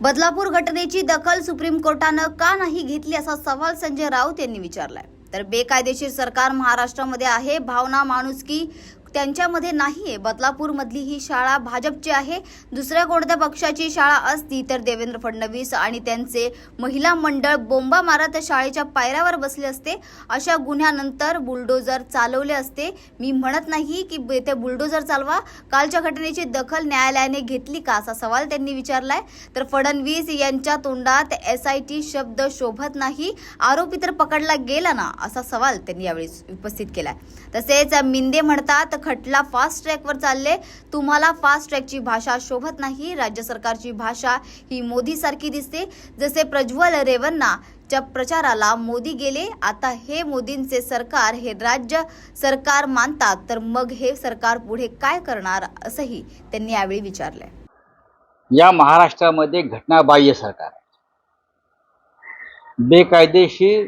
बदलापूर घटनेची दखल सुप्रीम कोर्टानं का नाही घेतली असा सवाल संजय राऊत यांनी विचारलाय। तर बेकायदेशीर सरकार महाराष्ट्रामध्ये आहे, भावना माणुसकी त्यांच्यामध्ये नाहीये। बदलापूर मधली ही शाळा भाजपची आहे, दुसऱ्या कोणत्या पक्षाची शाळा असती तर देवेंद्र फडणवीस आणि त्यांचे महिला मंडळ बोंबा मारत शाळेच्या पायऱ्यावर बसले असते। अशा गुन्ह्यानंतर बुलडोजर चालवले असते। मी म्हणत नाही की ते बुलडोजर चालवा। कालच्या घटनेची दखल न्यायालयाने घेतली का असा सवाल त्यांनी विचारलाय। तर फडणवीस यांच्या तोंडात SIT शब्द शोभत नाही, आरोपी तर पकडला गेला ना असा सवाल त्यांनी यावेळी उपस्थित केलाय। तसेच मिंदे म्हणतात खटला फास्ट ट्रॅकवर चालले, तुम्हाला फास्ट ट्रॅकची भाषा शोभत नाही। राज्य सरकारची भाषा ही मोदी सारखी दिसते। जसे प्रज्वल रेवन्नाच्या प्रचाराला मोदी गेले, आता हे मोदींचे सरकार हे राज्य सरकार मानतात, तर मग हे सरकार पुढे काय करणार असंही त्यांनी यावेळी विचारलंय। या महाराष्ट्रामध्ये घटनाबाह्य सरकार, बेकायदेशीर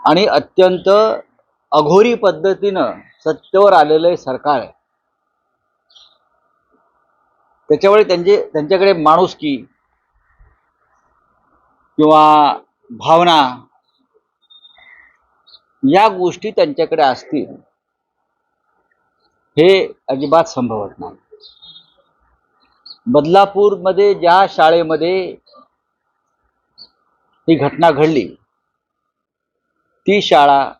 आणि अत्यंत अघोरी पद्धतीनं सत्तेवर आलेलं सरकार आहे। त्याच्यामुळे त्यांच्याकडे माणुसकी किंवा भावना या गोष्टी त्यांच्याकडे असतील हे अजिबात संभवत नाही। बदलापूरमध्ये ज्या शाळेमध्ये ही घटना घडली ती शाळा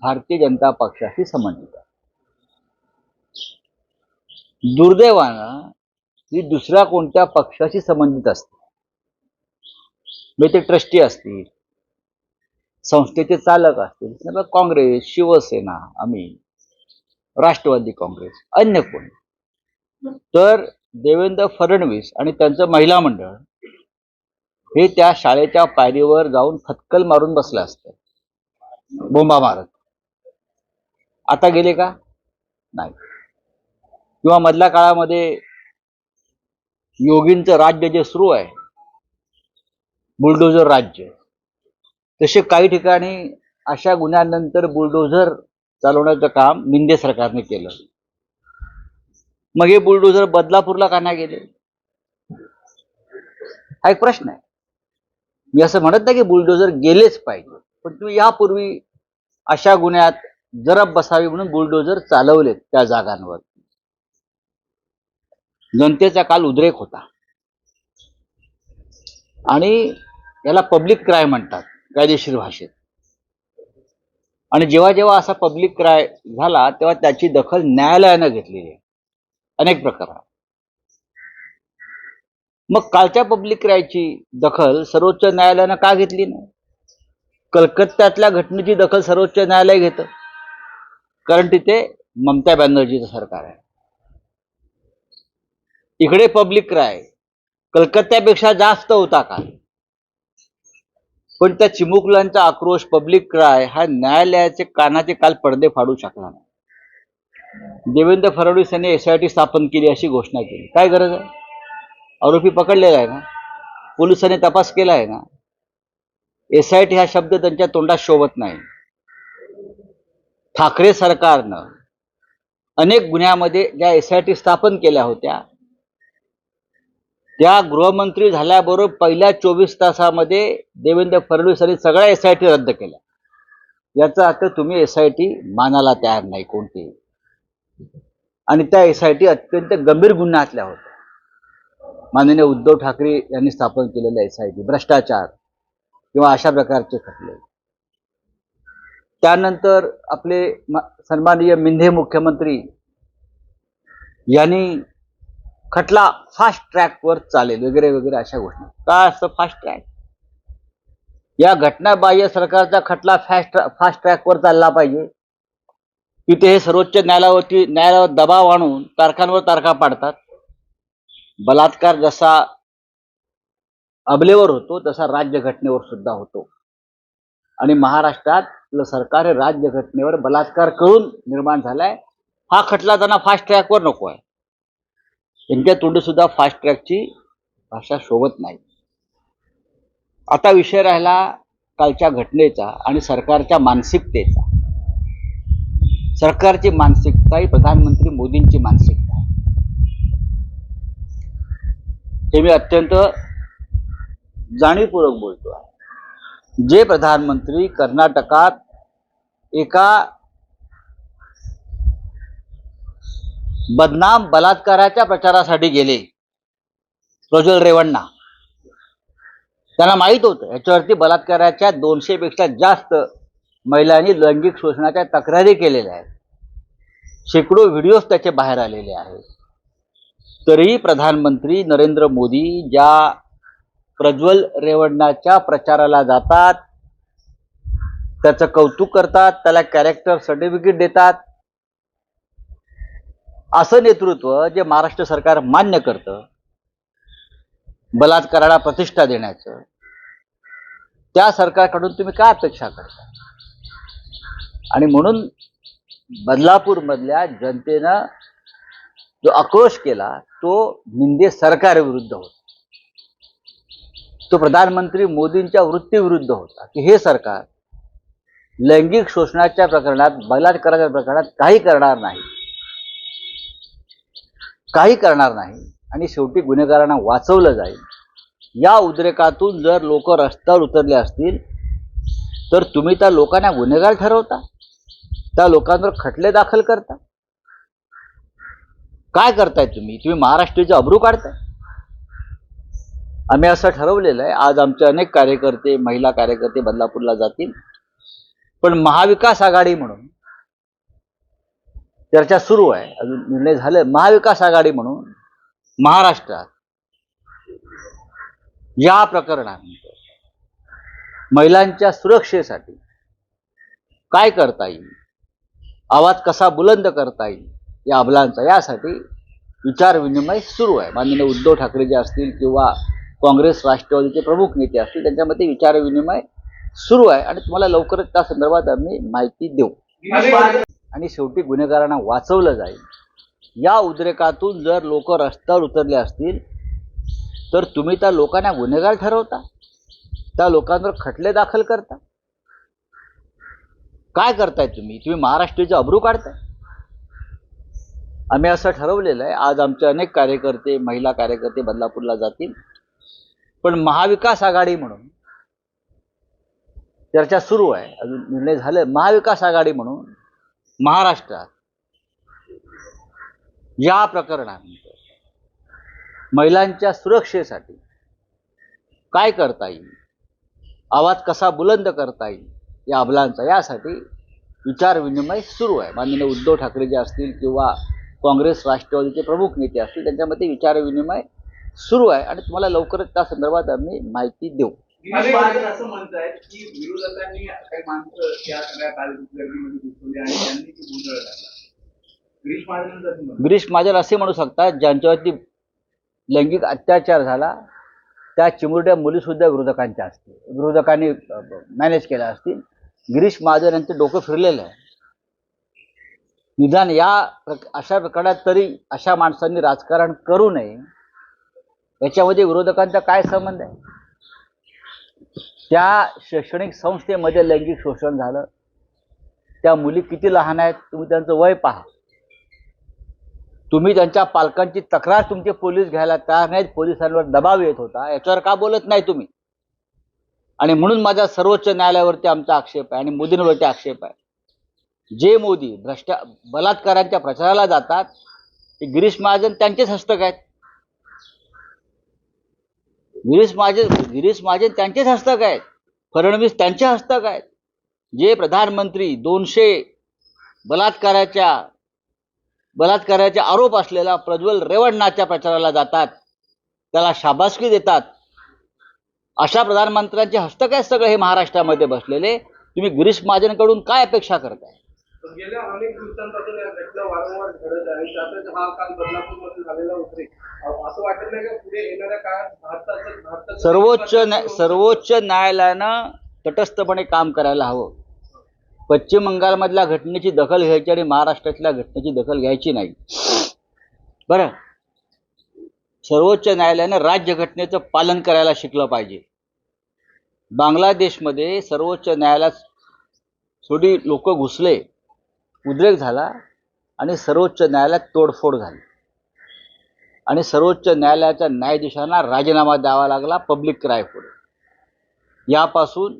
भारतीय जनता पक्षाशी संबंधित आहे। दुर्दैवानं ही दुसऱ्या कोणत्या पक्षाशी संबंधित असते, ते ट्रस्टी असतील, संस्थेचे चालक असतील, काँग्रेस, शिवसेना, आम्ही राष्ट्रवादी काँग्रेस, अन्य कोणी, तर देवेंद्र फडणवीस आणि त्यांचं महिला मंडळ हे त्या शाळेच्या पायरीवर जाऊन फटकल मारून बसलं असतं, बोंबा मारत। आता गेले का? नाही। किंवा मधल्या काळामध्ये योगींचं राज्य जे सुरू आहे, बुलडोजर राज्य, तसे काही ठिकाणी अशा गुन्ह्यानंतर बुलडोजर चालवण्याचं काम मिंदे सरकारने केलं। मग हे बुलडोजर बदलापूरला का नाही गेले हा एक प्रश्न आहे। मी असं म्हणत नाही की बुलडोजर गेलेच पाहिजे, पण तुम्ही यापूर्वी अशा गुन्ह्यात जरब बसावी म्हणून बुलडोजर चालवलेत त्या जागांवर। जनतेचा काल उद्रेक होता आणि याला पब्लिक क्राय म्हणतात कायदेशीर भाषेत। आणि जेव्हा जेव्हा असा पब्लिक क्राय झाला तेव्हा त्याची दखल न्यायालयानं घेतलेली आहे अनेक प्रकारात। मग कालच्या पब्लिक क्रायची दखल सर्वोच्च न्यायालयानं का घेतली नाही? कलकत्त्यातल्या घटनेची दखल सर्वोच्च न्यायालय घेतं, कारण तिथे ममता बॅनर्जीचं सरकार आहे। इकडे पब्लिक क्राय कलकत्त्यापेक्षा जास्त होता का? पण त्या चिमुकल्यांचा आक्रोश, पब्लिक क्राय हा न्यायालयाचे कानाचे काल पडदे फाडू शकला नाही। देवेंद्र फडणवीस यांनी SIT स्थापन केली अशी घोषणा केली, काय गरज आहे? आरोपी पकडलेला आहे ना, पोलिसांनी तपास केला आहे ना। SIT हा शब्द त्यांच्या तोंडात शोभत नाही। ठाकरे सरकारनं अनेक गुन्ह्यामध्ये ज्या SIT स्थापन केल्या होत्या त्या गृहमंत्री झाल्याबरोबर पहिल्या 24 तासामध्ये देवेंद्र फडणवीस यांनी सगळ्या SIT रद्द केल्या। याचा अर्थ तुम्ही SIT मानायला तयार नाही कोणते, आणि त्या SIT अत्यंत गंभीर गुन्ह्यातल्या होत्या। माननीय उद्धव ठाकरे यांनी स्थापन केलेल्या SIT भ्रष्टाचार किंवा अशा प्रकारचे खटले। त्यानंतर आपले सन्माननीय मिंदे मुख्यमंत्री यांनी खटला फास्ट ट्रॅकवर चालेल वगैरे वगैरे अशा घोषणा। काय असतं फास्ट ट्रॅक? या घटनाबाह्य सरकारचा खटला फास्ट ट्रॅकवर चालला पाहिजे, की ते सर्वोच्च न्यायालयावर दबाव आणून तारखांवर तारखा पाडतात। बलात्कार जसा अबलेवर होतो तसा राज्यघटनेवर सुद्धा होतो, आणि महाराष्ट्रातलं सरकार हे राज्यघटनेवर बलात्कार करून निर्माण झालाय। हा खटला त्यांना फास्ट ट्रॅकवर नको आहे। त्यांच्या तोंडी सुद्धा फास्ट ट्रॅकची भाषा शोभत नाही। आता विषय राहिला कालच्या घटनेचा आणि सरकारच्या मानसिकतेचा। सरकारची मानसिकता ही प्रधानमंत्री मोदींची मानसिकता आहे। हे मी अत्यंत जाणीवपूर्वक बोलतो आहे. जे प्रधानमंत्री कर्नाटकात एका बदनाम बलात्काराच्या प्रचारासाठी गेले, प्रज्वल रेवण्णा, त्यांना माहित होतं याच्यावरती बलात्काराच्या 200 पेक्षा जास्त महिलांनी लैंगिक शोषणाच्या तक्रारी केलेल्या आहेत, शेकडो व्हिडिओज त्याचे बाहेर आलेले आहेत. तरीही प्रधानमंत्री नरेंद्र मोदी ज्या प्रज्वल रेवण्णाच्या प्रचाराला जातात, त्याचं कौतुक करतात, त्याला कॅरेक्टर सर्टिफिकेट देतात, असं नेतृत्व जे महाराष्ट्र सरकार मान्य करतं बलात्काराला प्रतिष्ठा देण्याचं, त्या सरकारकडून तुम्ही काय अपेक्षा करता? आणि म्हणून बदलापूर मधल्या जनतेनं जो आक्रोश केला तो निंदे सरकारविरुद्ध होता, तो प्रधानमंत्री मोदींच्या वृत्तीविरुद्ध होता की हे सरकार लैंगिक शोषणाच्या प्रकरणात, बलात्काराच्या प्रकरणात काही करणार नाही आणि शेवटी गुन्हेगारांना वाचवलं जाईल. या उद्रेकातून जर लोक रस्त्यावर उतरले असतील तर तुम्ही त्या लोकांना गुन्हेगार ठरवता, त्या लोकांवर खटले दाखल करता. काय करताय तुम्ही महाराष्ट्राची अब्रू काढताय. आम्ही असं ठरवलेलं आहे, आज आमचे अनेक कार्यकर्ते, महिला कार्यकर्ते बदलापूरला जातील, पण महाविकास आघाडी म्हणून चर्चा सुरू आहे, अजून निर्णय झाले. महाविकास आघाडी म्हणून महाराष्ट्रात या प्रकरणानंतर महिलांच्या सुरक्षेसाठी काय करता येईल, आवाज कसा बुलंद करता येईल या अबलांचा, यासाठी विचार विनिमय सुरू आहे. माननीय उद्धव ठाकरे जे असतील किंवा काँग्रेस राष्ट्रवादीचे प्रमुख नेते असतील त्यांच्यामध्ये विचार विनिमय सुरू आहे आणि तुम्हाला लवकरच त्या संदर्भात आम्ही माहिती देऊ. आणि शेवटी गुन्हेगारांना वाचवलं जाईल. या उद्रेकातून जर लोक रस्त्यावर उतरले असतील तर तुम्ही त्या लोकांना गुन्हेगार ठरवता, त्या लोकांवर खटले दाखल करता. काय करताय तुम्ही महाराष्ट्राची अब्रू काढताय. आम्ही असं ठरवलेलं आहे, आज आमचे अनेक कार्यकर्ते, महिला कार्यकर्ते बदलापूरला जातील, पण महाविकास आघाडी म्हणून चर्चा सुरू आहे, अजून निर्णय झाले. महाविकास आघाडी म्हणून महाराष्ट्रात या प्रकरणानंतर महिलांच्या सुरक्षेसाठी काय करता येईल, आवाज कसा बुलंद करता येईल या अबलांचा, यासाठी विचार विनिमय सुरू आहे. माननीय उद्धव ठाकरे जे असतील किंवा काँग्रेस राष्ट्रवादीचे प्रमुख नेते असतील त्यांच्यामध्ये विचार विनिमय सुरू आहे आणि तुम्हाला लवकरच त्या संदर्भात आम्ही माहिती देऊ. असं म्हणतायत की विरोधकांनी काही माणसं त्या सगळ्या गर्दीमध्ये घुसवली आणि त्यांनी ती गोंधळ घातला. गिरीश महाजन असे म्हणू शकतात ज्यांच्यावरती लैंगिक अत्याचार झाला त्या चिमुरड्या मुली सुद्धा विरोधकांच्या असतील, विरोधकांनी मॅनेज केल्या असतील. गिरीश महाजन यांचं डोकं फिरलेलं आहे. निदान अशा प्रकारात तरी अशा माणसांनी राजकारण करू नये. याच्यामध्ये विरोधकांचा काय संबंध आहे? त्या शैक्षणिक संस्थेमध्ये लैंगिक शोषण झालं, त्या मुली किती लहान आहेत, तुम्ही त्यांचं वय पहा. तुम्ही त्यांच्या पालकांची तक्रार तुमचे पोलीस घ्यायला तयार नाहीत, पोलिसांवर दबाव येत होता, याच्यावर का बोलत नाही तुम्ही? आणि म्हणून माझा सर्वोच्च न्यायालयावरती आमचा आक्षेप आहे आणि मोदींवरती आक्षेप आहे. जे मोदी बलात्कारांच्या प्रचाराला जातात ते गिरीश महाजन त्यांचेच हस्तक आहेत. गिरीश महाजन त्यांचेच हस्तक आहेत, फडणवीस त्यांचे हस्तक आहेत. जे प्रधानमंत्री 200 बलात्काराचे आरोप असलेला प्रज्वल रेवण्णाच्या प्रचाराला जातात, त्याला शाबासकी देतात, अशा प्रधानमंत्र्यांचे हस्तक आहेत सगळे हे महाराष्ट्रामध्ये बसलेले. तुम्ही गिरीश महाजनकडून काय अपेक्षा करताय? गेल्या अनेक दिवसांपासून या घटना वारंवार घडत आहे. त्यातच हा काल बदलापूरमध्ये झालेला उद्रेक, असं वाटत नाही का पुढे येणाऱ्या काळात सर्वोच्च न्यायालयानं तटस्थपणे काम करायला हवं. पश्चिम बंगालमधल्या घटनेची दखल घ्यायची आणि महाराष्ट्रातल्या घटनेची दखल घ्यायची नाही. बरं, सर्वोच्च न्यायालयानं राज्यघटनेचं पालन करायला शिकलं पाहिजे. बांगलादेशमध्ये सर्वोच्च न्यायालयात थोडी लोक घुसले, उद्रेक झाला आणि सर्वोच्च न्यायालयात तोडफोड झाली आणि सर्वोच्च न्यायालयाच्या न्यायाधीशांना राजीनामा द्यावा लागला पब्लिक क्राय पुढे। यापासून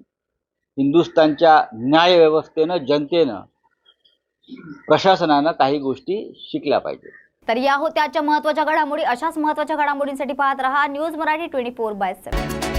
हिंदुस्थानच्या न्यायव्यवस्थेनं, जनतेनं, प्रशासनानं काही गोष्टी शिकल्या पाहिजे। तर या होत्या आजच्या महत्त्वाच्या घडामोडी। अशाच महत्त्वाच्या घडामोडींसाठी पाहत रहा न्यूज मराठी 24/7।